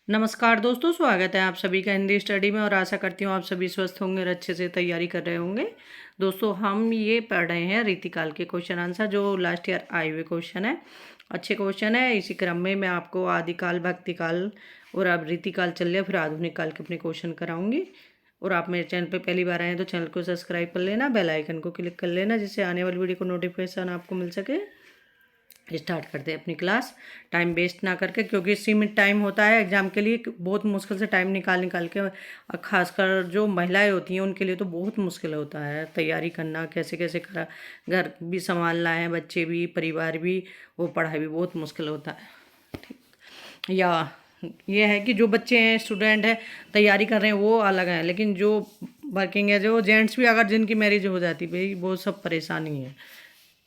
नमस्कार दोस्तों, स्वागत है आप सभी का हिंदी स्टडी में और आशा करती हूँ आप सभी स्वस्थ होंगे और अच्छे से तैयारी कर रहे होंगे। दोस्तों, हम ये पढ़ रहे हैं रीतिकाल के क्वेश्चन आंसर जो लास्ट ईयर आए हुए क्वेश्चन है। अच्छे क्वेश्चन है। इसी क्रम में मैं आपको आदिकाल, भक्तिकाल और अब रीतिकाल चल लिया, फिर आधुनिक काल के अपने क्वेश्चन कराऊंगी। और आप मेरे चैनल पर पहली बार आए हैं तो चैनल को सब्सक्राइब कर लेना, बेल आइकन को क्लिक कर लेना, जिससे आने वाली वीडियो को नोटिफिकेशन आपको मिल सके। स्टार्ट करते हैं अपनी क्लास, टाइम वेस्ट ना करके, क्योंकि सीमित टाइम होता है एग्जाम के लिए। बहुत मुश्किल से टाइम निकाल निकाल के, और खासकर जो महिलाएं होती हैं उनके लिए तो बहुत मुश्किल होता है तैयारी करना, कैसे कैसे करा, घर भी संभालना है, बच्चे भी, परिवार भी, वो पढ़ाई भी बहुत मुश्किल होता है। या ये है कि जो बच्चे हैं, स्टूडेंट हैं, तैयारी कर रहे हैं, वो अलग हैं, लेकिन जो वर्किंग है, जो जेंट्स भी अगर जिनकी मैरिज हो जाती भाई, वो सब परेशानी है।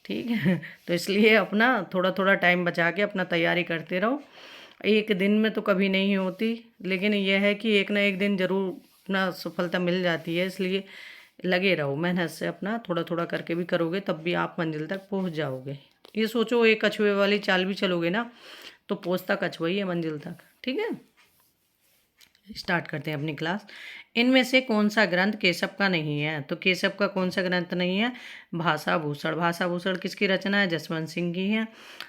ठीक है। तो इसलिए अपना थोड़ा थोड़ा टाइम बचा के अपना तैयारी करते रहो। एक दिन में तो कभी नहीं होती, लेकिन यह है कि एक ना एक दिन ज़रूर अपना सफलता मिल जाती है। इसलिए लगे रहो, मेहनत से अपना थोड़ा थोड़ा करके भी करोगे तब भी आप मंजिल तक पहुंच जाओगे। ये सोचो, एक कछुए वाली चाल भी चलोगे ना तो पहुंचता कछुआ ही है मंजिल तक। ठीक है, स्टार्ट करते हैं अपनी क्लास। इनमें से कौन सा ग्रंथ केशव का नहीं है? तो केशव का कौन सा ग्रंथ नहीं है? भाषा भूषण। भाषा भूषण किसकी रचना है? जसवंत सिंह की है।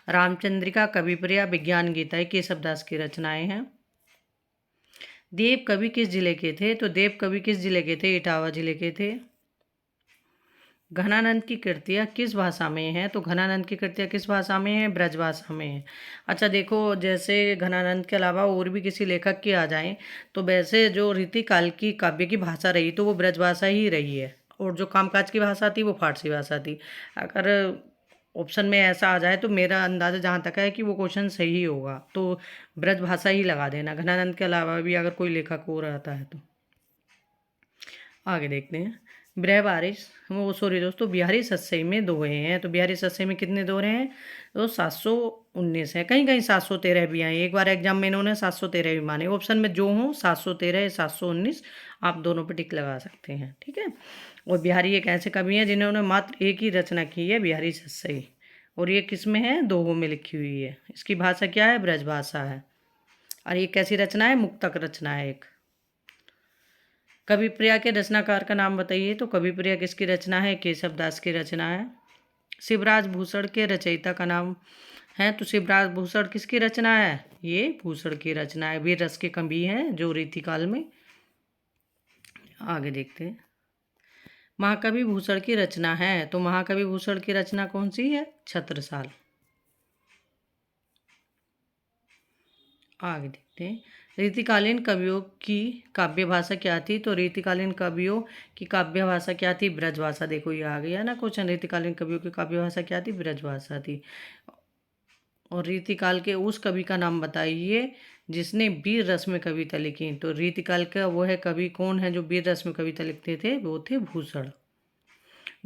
रामचंद्रिका, कविप्रिया, विज्ञान गीता, ये केशव दास की रचनाएं हैं। देव कवि किस जिले के थे? तो देव कवि किस जिले के थे? इटावा जिले के थे। घनानंद की कृतियाँ किस भाषा में हैं? तो घनानंद की कृतियाँ किस भाषा में हैं? ब्रज भाषा में है। अच्छा देखो, जैसे घनानंद के अलावा और भी किसी लेखक की आ जाएं तो वैसे जो रीतिकाल की काव्य की भाषा रही तो वो ब्रज भाषा ही रही है, और जो कामकाज की भाषा थी वो फारसी भाषा थी। अगर ऑप्शन में ऐसा आ जाए तो मेरा अंदाज़ा जहाँ तक है कि वो क्वेश्चन सही होगा, तो ब्रज भाषा ही लगा देना। घनानंद के अलावा भी अगर कोई लेखक और आता है तो। आगे देखते हैं। ब्रहबारिश, वो सॉरी दोस्तों, बिहारी सस्सई में दोहे हैं। तो बिहारी सस्सई में कितने दोहे हैं? तो 719 है। कहीं कहीं 713 भी आए, एक बार एग्जाम में इन्होंने 713 भी माने। ऑप्शन में जो हो 713 या 719, आप दोनों पे टिक लगा सकते हैं। ठीक है। और बिहारी एक ऐसे कवि हैं जिन्होंने मात्र एक ही रचना की है, बिहारी सस्सई, और ये किस में है? दोहों में लिखी हुई है। इसकी भाषा क्या है? ब्रज भाषा है। और ये कैसी रचना है? मुक्तक रचना है एक। कविप्रिया के रचनाकार का नाम बताइए। तो कविप्रिया किसकी रचना है? केशव दास की रचना है। शिवराज भूषण के रचयिता का नाम है। तो शिवराज भूषण किसकी रचना है? ये भूषण की रचना है। वीर रस के कवि हैं जो रीतिकाल में। आगे देखते हैं। महाकवि भूषण की रचना है। तो महाकवि भूषण की रचना कौन सी है? छत्रसाल। आगे देखते हैं। रीतिकालीन कवियों की काव्य भाषा क्या थी? तो रीतिकालीन कवियों की काव्य भाषा क्या थी? ब्रज भाषा। देखो ये आ गया ना क्वेश्चन, रीतिकालीन कवियों की काव्य भाषा क्या थी? ब्रज भाषा थी। और रीतिकाल के उस कवि का नाम बताइए जिसने वीर रस में कविता लिखी। तो रीतिकाल का वो है कवि कौन है जो वीर रस में कविता लिखते थे? वो थे भूषण।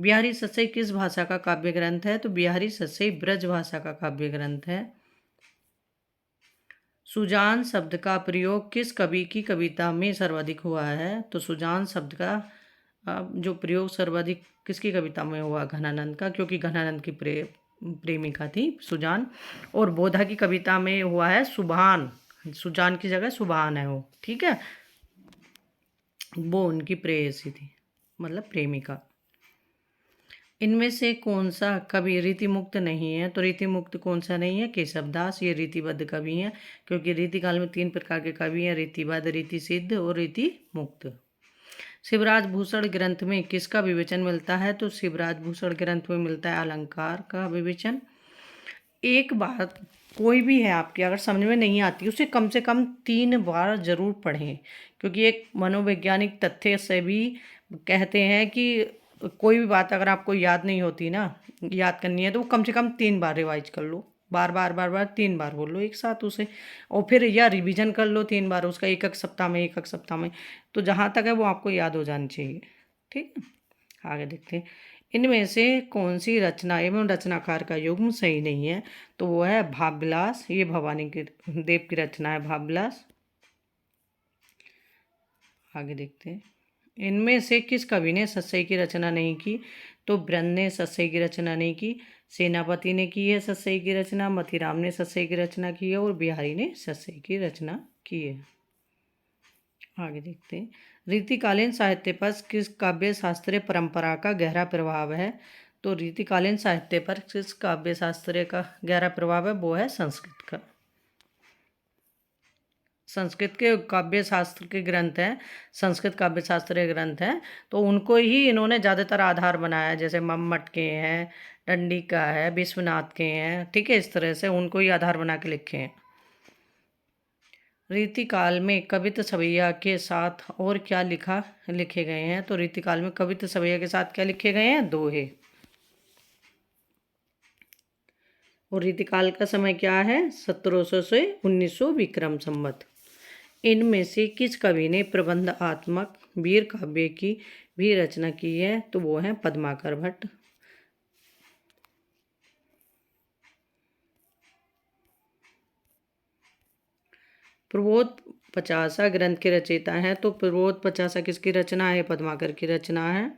बिहारी सस्सई किस भाषा का काव्य ग्रंथ है? तो बिहारी सस्सई ब्रज भाषा का काव्य ग्रंथ है। सुजान शब्द का प्रयोग किस कवि की कविता में सर्वाधिक हुआ है? तो सुजान शब्द का जो प्रयोग सर्वाधिक किसकी कविता में हुआ? घनानंद का, क्योंकि घनानंद की प्रेमिका थी सुजान। और बोधा की कविता में हुआ है सुभान। सुजान की जगह सुभान है वो। ठीक है, वो उनकी प्रेयसी थी, मतलब प्रेमिका। इनमें से कौन सा कवि रीतिमुक्त नहीं है? तो रीतिमुक्त कौन सा नहीं है? केशवदास। ये रीतिबद्ध कवि हैं, क्योंकि रीतिकाल में 3 प्रकार के कवि हैं, रीतिबद्ध, रीति सिद्ध और रीति मुक्त। शिवराज भूषण ग्रंथ में किसका विवेचन मिलता है? तो शिवराज भूषण ग्रंथ में मिलता है अलंकार का विवेचन। एक बात कोई भी है आपकी अगर समझ में नहीं आती, उसे कम से कम 3 बार जरूर पढ़ें, क्योंकि एक मनोवैज्ञानिक तथ्य से भी कहते हैं कि कोई भी बात अगर आपको याद नहीं होती ना, याद करनी है, तो वो कम से कम 3 बार रिवाइज कर लो। बार बार बार बार 3 बार बोल लो एक साथ उसे, और फिर या रिवीजन कर लो 3 बार उसका, एक एक सप्ताह में, एक एक सप्ताह में। तो जहाँ तक है वो आपको याद हो जानी चाहिए। ठीक है, आगे देखते हैं। इनमें से कौन सी रचना एवं रचनाकार का युग्म सही नहीं है? तो वो है भावविलास। ये भवानी की देव की रचना है भावविलास। आगे देखते हैं। इनमें से किस कवि ने सस्सई की रचना नहीं की? तो ब्रह्म ने सस्सई की रचना नहीं की। सेनापति ने की है सतसई की रचना, मतीराम ने सतसई की रचना की है और बिहारी ने सतसई की रचना की है। आगे देखते हैं, रीतिकालीन साहित्य पर किस काव्य शास्त्रीय परंपरा का गहरा प्रभाव है? तो रीतिकालीन साहित्य पर किस काव्य शास्त्रीय का गहरा प्रभाव है? वो है संस्कृत का। संस्कृत के काव्य शास्त्र के ग्रंथ हैं, संस्कृत काव्य शास्त्रीय ग्रंथ हैं, तो उनको ही इन्होंने ज़्यादातर आधार बनाया। जैसे मम्मट के हैं, दंडी का है, विश्वनाथ के हैं, ठीक है, इस तरह से उनको ही आधार बना के लिखे हैं। रीतिकाल में कवित्त सवैया के साथ और क्या लिखे गए हैं? तो रीतिकाल में कवित्त सवैया के साथ क्या लिखे गए हैं? दोहे। और रीतिकाल का समय क्या है? 1700 से 1900 विक्रम संवत। इनमें से किस कवि ने प्रबंधात्मक वीर काव्य की भी रचना की है? तो वो है पद्माकर भट्ट। प्रबोध पचासा ग्रंथ के रचयिता हैं, तो प्रबोध पचासा किसकी रचना है? पद्माकर की रचना है।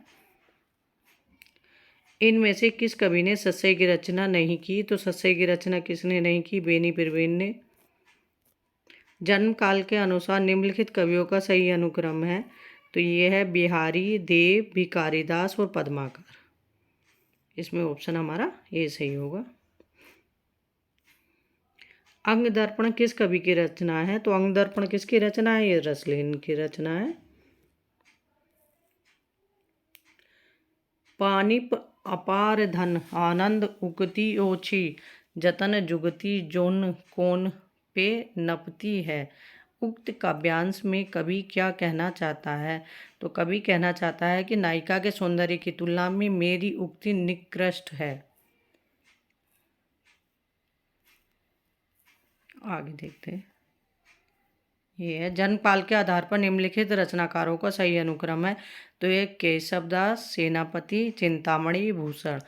इनमें से किस कवि ने सतसई की रचना नहीं की? तो सतसई की रचना किसने नहीं की? बेनी परवीन ने। जन्म काल के अनुसार निम्नलिखित कवियों का सही अनुक्रम है, तो ये है बिहारी, देव, भिखारीदास और पद्माकर। इसमें ऑप्शन हमारा ए सही होगा। अंग दर्पण किस कवि की रचना है? तो अंग दर्पण किसकी रचना है? ये रसलेन की रचना है। पानिप अपार धन आनंद उगती ओछी, जतन जुगती जोन कोन पे नपती है। उक्त काव्यांश में कवि क्या कहना चाहता है? तो कवि कहना चाहता है कि नायिका के सौंदर्य की तुलना में मेरी उक्ति निकृष्ट है। आगे देखते हैं, ये है जन्मकाल के आधार पर निम्नलिखित रचनाकारों का सही अनुक्रम है, तो ये केशवदास, सेनापति, चिंतामणि, भूषण।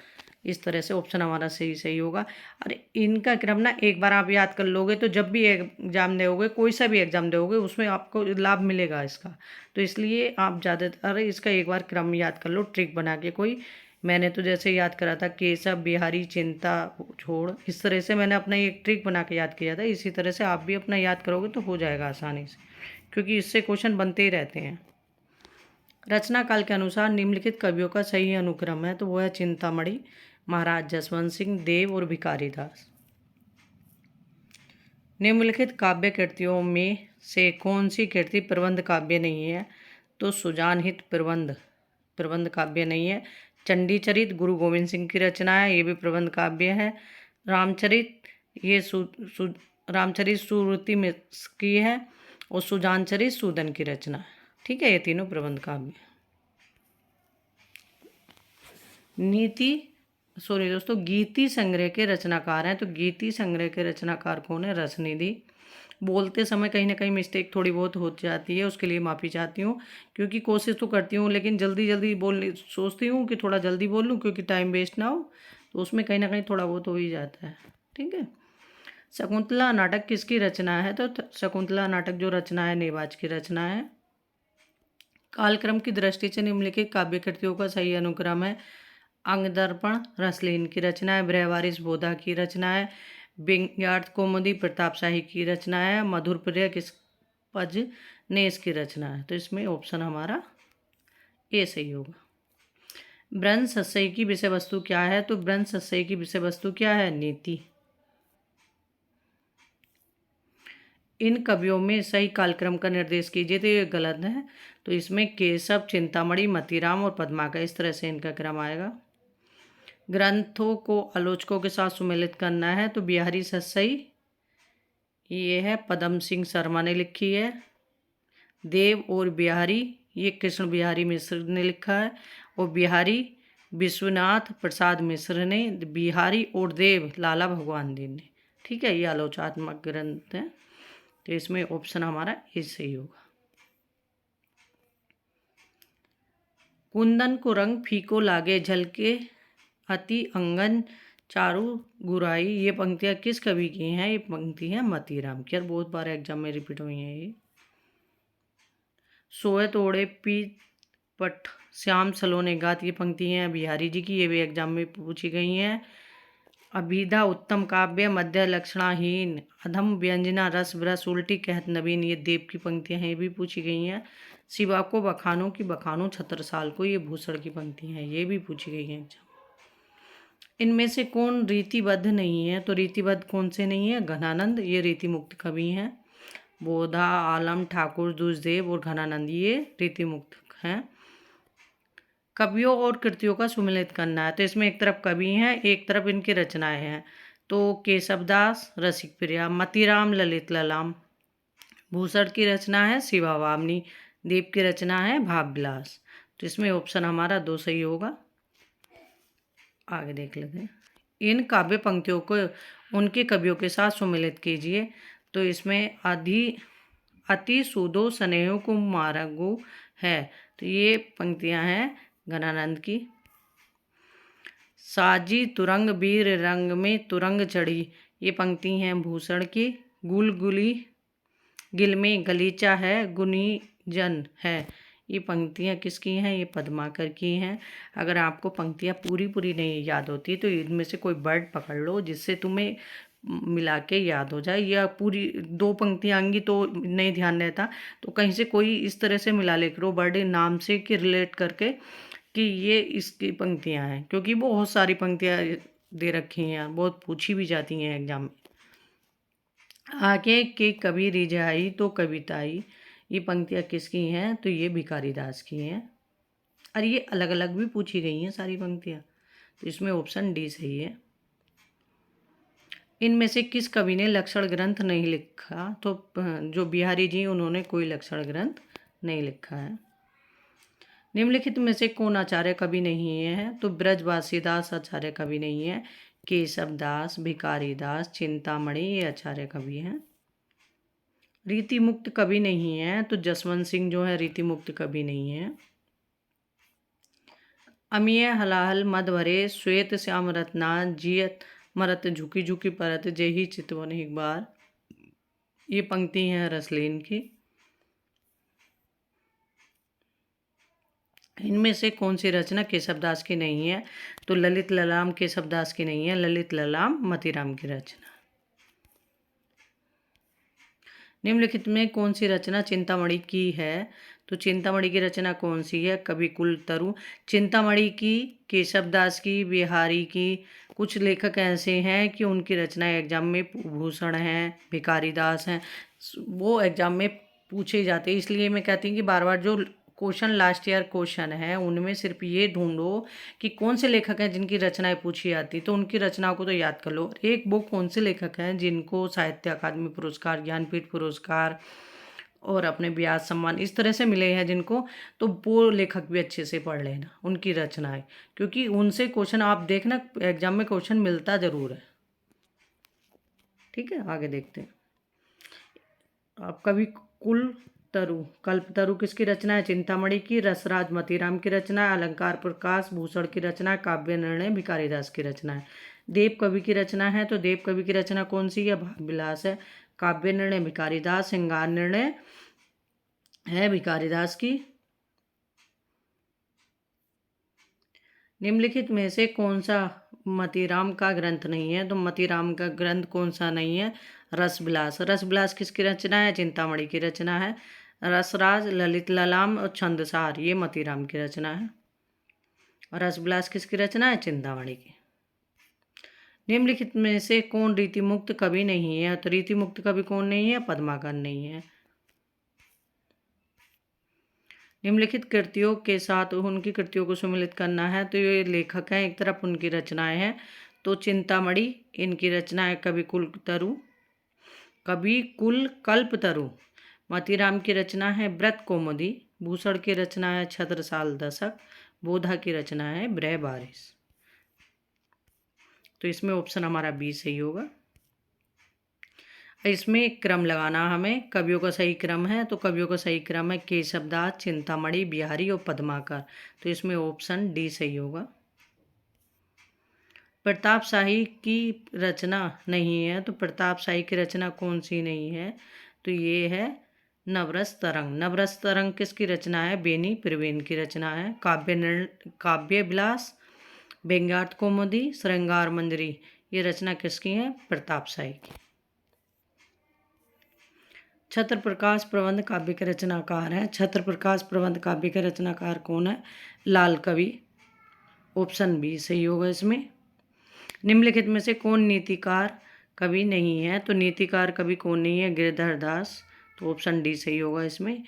इस तरह से ऑप्शन हमारा सही होगा। अरे इनका क्रम ना एक बार आप याद कर लोगे तो जब भी एग्जाम दोगे, कोई सा भी एग्जाम दोगे, उसमें आपको लाभ मिलेगा इसका। तो इसलिए आप ज़्यादातर इसका एक बार क्रम याद कर लो, ट्रिक बना के कोई। मैंने तो जैसे याद करा था केशव, बिहारी, चिंता, छोड़, इस तरह से मैंने अपना एक ट्रिक बना के याद किया था। इसी तरह से आप भी अपना याद करोगे तो हो जाएगा आसानी से, क्योंकि इससे क्वेश्चन बनते ही रहते हैं। रचना काल के अनुसार निम्नलिखित कवियों का सही अनुक्रम है, तो वो है चिंतामणि, महाराज जसवंत सिंह, देव और भिखारीदास। निम्नलिखित काव्य कृतियों में से कौन सी कृति प्रबंध काव्य नहीं है? तो सुजान हित प्रबंध काव्य नहीं है। चंडीचरित गुरु गोविंद सिंह की रचना है, ये भी प्रबंध काव्य है। रामचरित ये रामचरित सुरति में की है, और सुजानचरित सूदन की रचना है। ठीक है, ये तीनों प्रबंध काव्य। गीति संग्रह के रचनाकार हैं, तो गीति संग्रह के रचनाकार कौन है? रसनिधि। बोलते समय कहीं ना कहीं मिस्टेक थोड़ी बहुत हो जाती है, उसके लिए माफ़ी चाहती हूँ, क्योंकि कोशिश तो करती हूँ लेकिन जल्दी जल्दी बोलने सोचती हूँ कि थोड़ा जल्दी बोल लूँ क्योंकि टाइम वेस्ट ना हो, तो उसमें कहीं ना कहीं थोड़ा बहुत हो ही जाता है। ठीक है। शकुंतला नाटक किसकी रचना है? तो शकुंतला नाटक जो रचना है नेवाज की रचना है। कालक्रम की दृष्टि से निम्नलिखित काव्य कृतियों का सही अनुक्रम है। अंगदर्पण रसलीन की रचना है, बृहवारिस बोधा की रचना है, व्यंग्यार्थ कौमुदी प्रताप शाही की रचना है, मधुर प्रिय किस पज नेस की रचना है। तो इसमें ऑप्शन हमारा ए सही होगा। ब्रह्म सस्सई की विषय वस्तु क्या है? तो ब्रह्म सस्सई की विषय वस्तु क्या है? नीति। इन कवियों में सही कालक्रम का निर्देश कीजिए, तो ये गलत है। तो इसमें केशव, चिंतामणि, मतीराम और पद्माकर, इस तरह से इनका क्रम आएगा। ग्रंथों को आलोचकों के साथ सुमेलित करना है, तो बिहारी सतसई ये है, पदम सिंह शर्मा ने लिखी है। देव और बिहारी ये कृष्ण बिहारी मिश्र ने लिखा है, और बिहारी विश्वनाथ प्रसाद मिश्र ने, बिहारी और देव लाला भगवान दीन ने। ठीक है, ये आलोचनात्मक ग्रंथ है, तो इसमें ऑप्शन हमारा ए सही होगा। कुंदन को रंग फीको लागे झलके अति अंगन चारू गुराई, ये पंक्तियाँ किस कवि की हैं? ये पंक्ति है मतीराम की, और बहुत बार एग्जाम में रिपीट हुई हैं ये। सोए तोड़े पीत पट श्याम सलोने गात, ये पंक्ति हैं बिहारी जी की, ये भी एग्जाम में पूछी गई हैं। अभिधा उत्तम काव्य, मध्य लक्षणाहीन, अधम व्यंजना, रस रस उल्टी कहत नवीन, ये देव की पंक्तियां हैं, ये भी पूछी गई हैं। शिवा को बखानों की बखानों छत्रसाल को, ये भूषण की पंक्तियां हैं, ये भी पूछी गई हैं। इनमें से कौन रीतिबद्ध नहीं है? तो रीतिबद्ध कौन से नहीं है? घनानंद, ये रीति मुक्त कवि हैं। बोधा, आलम, ठाकुर, दुष्देव और घनानंद, ये रीति मुक्त हैं। कवियों और कृतियों का सुमिलित करना है, तो इसमें एक तरफ कवि हैं, एक तरफ इनकी रचनाएं हैं। तो केशवदास, रसिक प्रिया, मतीराम, ललित ललाम। भूषण की रचना है शिवा वामनी, देव की रचना है भाव विलास। तो इसमें ऑप्शन हमारा 2 सही होगा। आगे देख लेते हैं। इन काव्य पंक्तियों को उनके कवियों के साथ सुमिलित कीजिए। तो इसमें अति सुदो स्नेह कुमारगु है, तो ये पंक्तियां हैं घनानंद की। साजी तुरंग वीर रंग में तुरंग चढ़ी, ये पंक्ति हैं भूषण की। गुलगुली गिल में गलीचा है, गुनी जन है, ये पंक्तियाँ किसकी हैं? ये पद्माकर की हैं। अगर आपको पंक्तियाँ पूरी पूरी नहीं याद होती तो इनमें से कोई वर्ड पकड़ लो जिससे तुम्हें मिला के याद हो जाए, या पूरी 2 पंक्तियाँ आएंगी तो नहीं ध्यान रहता, तो कहीं से कोई इस तरह से मिला ले करो वर्ड नाम से कि रिलेट करके कि ये इसकी पंक्तियाँ हैं, क्योंकि बहुत सारी पंक्तियाँ दे रखी हैं, बहुत पूछी भी जाती हैं एग्जाम में। आगे के कवि रिझाई तो कविताई, ये पंक्तियाँ किसकी हैं? तो ये भिखारी दास की हैं। और ये अलग अलग भी पूछी गई हैं सारी पंक्तियाँ, तो इसमें ऑप्शन डी सही है। इनमें से किस कवि ने लक्षण ग्रंथ नहीं लिखा? तो जो बिहारी जी, उन्होंने कोई लक्षण ग्रंथ नहीं लिखा है। निम्नलिखित में से कौन आचार्य कवि नहीं है? तो ब्रजवासीदास आचार्य कवि नहीं है। केशवदास, भिखारी दास, चिंतामणि, ये आचार्य कवि हैं। रीति मुक्त कवि नहीं है, तो जसवंत सिंह जो है रीति मुक्त कवि नहीं है। अमीय हलाहल मद भरे, श्वेत श्याम रत्ना, जियत मरत झुकी झुकी परत, जेही चितवन एक बार, ये पंक्ति है रसलीन की। इनमें से कौन सी रचना केशवदास की नहीं है? तो ललित ललाम केशवदास की नहीं है, ललित ललाम मतीराम की रचना। निम्नलिखित में कौन सी रचना चिंतामणि की है? तो चिंतामणि की रचना कौन सी है? कवि कुलतरु। चिंतामणि की, केशवदास की, बिहारी की, कुछ लेखक ऐसे हैं कि उनकी रचनाएं एग्जाम में भूषण हैं, भिखारी दास हैं, वो एग्जाम में पूछे जाते हैं। इसलिए मैं कहती हूँ कि बार बार जो क्वेश्चन लास्ट ईयर क्वेश्चन है उनमें सिर्फ ये ढूंढो कि कौन से लेखक हैं जिनकी रचनाएं पूछी जाती, तो उनकी रचनाओं को तो याद कर लो। एक वो कौन से लेखक हैं जिनको साहित्य अकादमी पुरस्कार, ज्ञानपीठ पुरस्कार और अपने व्यास सम्मान इस तरह से मिले हैं जिनको, तो वो लेखक भी अच्छे से पढ़ लेना उनकी रचनाएं, क्योंकि उनसे क्वेश्चन आप देखना एग्जाम में क्वेश्चन मिलता ज़रूर है। ठीक है, आगे देखते हैं। आप कवि कुलतरु, कल्पतरु किसकी रचना है? चिंतामणि की। रसराज मतीराम की रचना है। अलंकार प्रकाश भूषण की रचना है। काव्य निर्णय भिखारी दास की रचना है। देव कवि की रचना है, तो देव कवि की रचना कौन सी है? भाव विलास है। काव्य निर्णय भिखारी दास, श्रृंगार निर्णय है भिखारी दास की। निम्नलिखित में से कौन सा मतीराम का ग्रंथ नहीं है? तो मतीराम का ग्रंथ कौन सा नहीं है? रसविलास। रसविलास किसकी रचना है? चिंतामणि की रचना है। रसराज, ललित ललाम और छंदसार, ये मतीराम की रचना है। और रसविलास किसकी रचना है? चिंतामणि की। निम्नलिखित में से कौन रीति मुक्त कवि नहीं है? तो रीति मुक्त कवि कौन नहीं है? पद्माकर नहीं है। निम्नलिखित कृतियों के साथ उनकी कृतियों को सम्मिलित करना है, तो ये लेखक हैं, एक तरफ उनकी रचनाएं हैं। तो चिंतामणि, इनकी रचना है कवि कुल कल्पतरु। मतीराम की रचना है व्रत कौमुदी। भूषण की रचना है छत्रसाल दशक। बोधा की रचना है ब्रह बारिश। तो इसमें ऑप्शन हमारा बी सही होगा। इसमें क्रम लगाना हमें, कवियों का सही क्रम है, तो कवियों का सही क्रम है केशवदास, चिंतामणि, बिहारी और पद्माकर। तो इसमें ऑप्शन डी सही होगा। प्रताप शाही की रचना नहीं है, तो प्रताप शाही की रचना कौन सी नहीं है? तो ये है नवरस तरंग। नवरस तरंग किसकी रचना है? बेनी प्रवीण की रचना है। काव्य विलास, व्यंग्यार्थ कौमुदी, श्रृंगार मंजरी, ये रचना किसकी है? प्रताप शाही की। छत्र प्रकाश प्रबंध काव्य के रचनाकार हैं। छत्र प्रकाश प्रबंध काव्य के रचनाकार कौन है? लाल कवि। ऑप्शन बी सही होगा इसमें। निम्नलिखित में से कौन नीतिकार कवि नहीं है? तो नीतिकार कवि कौन नहीं है? गिरधर दास। तो ऑप्शन डी सही होगा इसमें।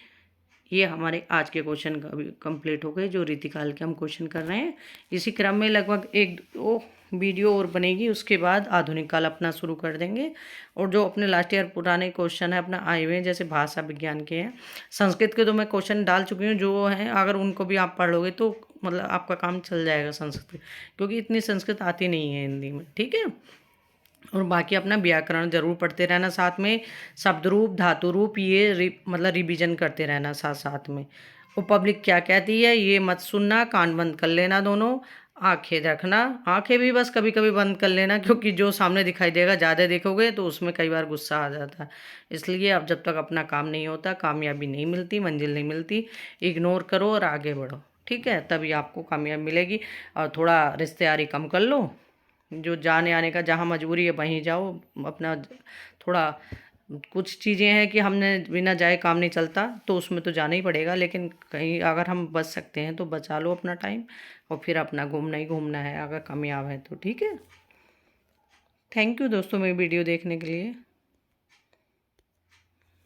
ये हमारे आज के क्वेश्चन कंप्लीट हो गए, जो रीतिकाल के हम क्वेश्चन कर रहे हैं। इसी क्रम में लगभग एक दो वीडियो और बनेगी, उसके बाद आधुनिक काल अपना शुरू कर देंगे। और जो अपने लास्ट ईयर पुराने क्वेश्चन है अपना आए हुए हैं, जैसे भाषा विज्ञान के हैं, संस्कृत के तो मैं क्वेश्चन डाल चुकी हूँ, जो हैं अगर उनको भी आप पढ़ लोगे तो मतलब आपका काम चल जाएगा संस्कृत, क्योंकि इतनी संस्कृत आती नहीं है हिंदी में, ठीक है। और बाकी अपना व्याकरण जरूर पढ़ते रहना, साथ में शब्द रूप धातु रूप ये मतलब रिवीजन करते रहना साथ साथ में। और पब्लिक क्या कहती है ये मत सुनना, कान बंद कर लेना दोनों, आंखें रखना, आंखें भी बस कभी कभी बंद कर लेना, क्योंकि जो सामने दिखाई देगा ज़्यादा देखोगे तो उसमें कई बार गुस्सा आ जाता है। इसलिए अब जब तक अपना काम नहीं होता कामयाबी नहीं मिलती, मंजिल नहीं मिलती, इग्नोर करो और आगे बढ़ो, ठीक है, तभी आपको कामयाबी मिलेगी। और थोड़ा रिश्तेदारी कम कर लो, जो जाने आने का जहाँ मजबूरी है वहीं जाओ, अपना थोड़ा कुछ चीज़ें हैं कि हमने बिना जाए काम नहीं चलता, तो उसमें तो जाना ही पड़ेगा, लेकिन कहीं अगर हम बच सकते हैं तो बचा लो अपना टाइम, और फिर अपना घूमना ही घूमना है अगर कामयाब है तो, ठीक है। थैंक यू दोस्तों मेरी वीडियो देखने के लिए।